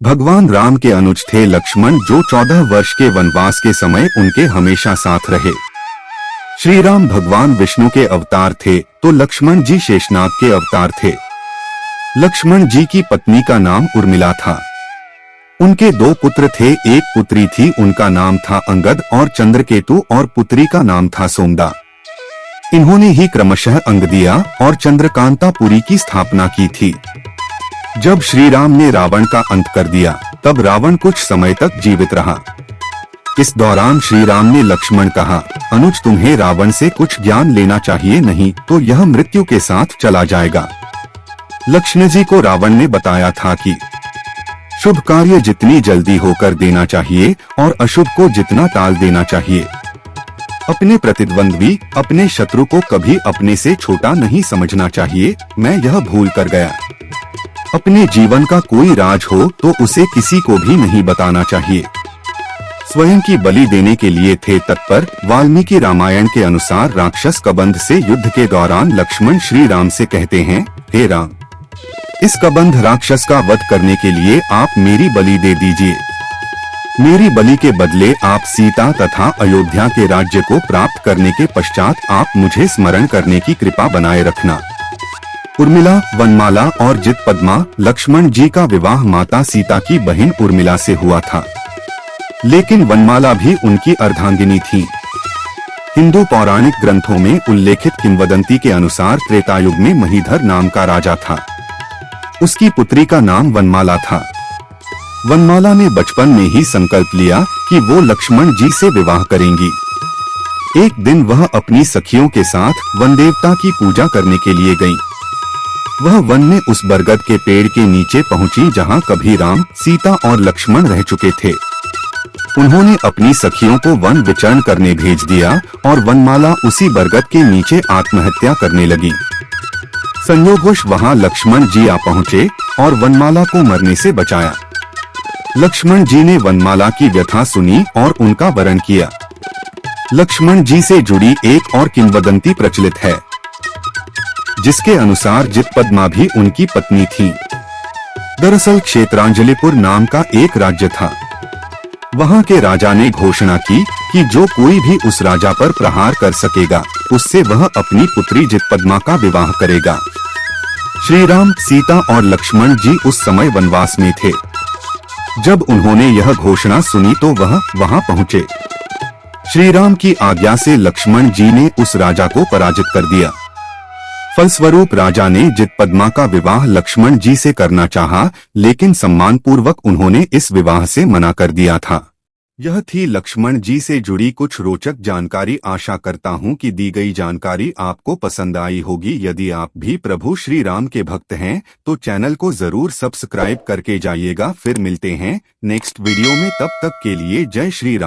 भगवान राम के अनुज थे लक्ष्मण, जो 14 वर्ष के वनवास के समय उनके हमेशा साथ रहे। श्री राम भगवान विष्णु के अवतार थे तो लक्ष्मण जी शेषनाग के अवतार थे। लक्ष्मण जी की पत्नी का नाम उर्मिला था। उनके 2 पुत्र थे, एक पुत्री थी, उनका नाम था अंगद और चंद्रकेतु, और पुत्री का नाम था सोमदा। इन्होंने ही क्रमशः अंगदिया और चंद्रकांतापुरी की स्थापना की थी। जब श्री राम ने रावण का अंत कर दिया तब रावण कुछ समय तक जीवित रहा। इस दौरान श्री राम ने लक्ष्मण कहा, अनुज तुम्हें रावण से कुछ ज्ञान लेना चाहिए, नहीं तो यह मृत्यु के साथ चला जाएगा। लक्ष्मण जी को रावण ने बताया था कि शुभ कार्य जितनी जल्दी होकर देना चाहिए और अशुभ को जितना टाल देना चाहिए। अपने प्रतिद्वंद्वी, अपने शत्रु को कभी अपने से छोटा नहीं समझना चाहिए। मैं यह भूल कर गया। अपने जीवन का कोई राज हो तो उसे किसी को भी नहीं बताना चाहिए। स्वयं की बलि देने के लिए थे तत्पर। वाल्मीकि रामायण के अनुसार राक्षस कबंध से युद्ध के दौरान लक्ष्मण श्री राम से कहते हैं, हे राम, इस कबंध राक्षस का वध करने के लिए आप मेरी बलि दे दीजिए। मेरी बलि के बदले आप सीता तथा अयोध्या के राज्य को प्राप्त करने के पश्चात आप मुझे स्मरण करने की कृपा बनाए रखना। उर्मिला, वनमाला और जितपद्मा। लक्ष्मण जी का विवाह माता सीता की बहन उर्मिला से हुआ था, लेकिन वनमाला भी उनकी अर्धांगिनी थी। हिंदू पौराणिक ग्रंथों में उल्लेखित किंवदंती के अनुसार त्रेतायुग में महीधर नाम का राजा था। उसकी पुत्री का नाम वनमाला था। वनमाला ने बचपन में ही संकल्प लिया कि वो लक्ष्मण जी से विवाह करेंगी। एक दिन वह अपनी सखियों के साथ वन देवता की पूजा करने के लिए गईं। वह वन में उस बरगद के पेड़ के नीचे पहुंची जहां कभी राम, सीता और लक्ष्मण रह चुके थे। उन्होंने अपनी सखियों को वन विचरण करने भेज दिया और वनमाला उसी बरगद के नीचे आत्महत्या करने लगी। संयोगवश वहां लक्ष्मण जी आ पहुंचे और वनमाला को मरने से बचाया। लक्ष्मण जी ने वनमाला की व्यथा सुनी और उनका वरण किया। लक्ष्मण जी से जुड़ी एक और किंवदंती प्रचलित है, जिसके अनुसार जितपद्मा भी उनकी पत्नी थी। दरअसल क्षेत्रांजलिपुर नाम का एक राज्य था। वहां के राजा ने घोषणा की कि जो कोई भी उस राजा पर प्रहार कर सकेगा उससे वह अपनी पुत्री जितपद्मा का विवाह करेगा। श्री राम, सीता और लक्ष्मण जी उस समय वनवास में थे। जब उन्होंने यह घोषणा सुनी तो वह वहां पहुंचे। श्री राम की आज्ञा से लक्ष्मण जी ने उस राजा को पराजित कर दिया। फलस्वरूप राजा ने जितपद्मा का विवाह लक्ष्मण जी से करना चाहा, लेकिन सम्मानपूर्वक उन्होंने इस विवाह से मना कर दिया था। यह थी लक्ष्मण जी से जुड़ी कुछ रोचक जानकारी। आशा करता हूं कि दी गई जानकारी आपको पसंद आई होगी। यदि आप भी प्रभु श्री राम के भक्त हैं तो चैनल को जरूर सब्सक्राइब करके जाइएगा। फिर मिलते हैं नेक्स्ट वीडियो में, तब तक के लिए जय श्री राम।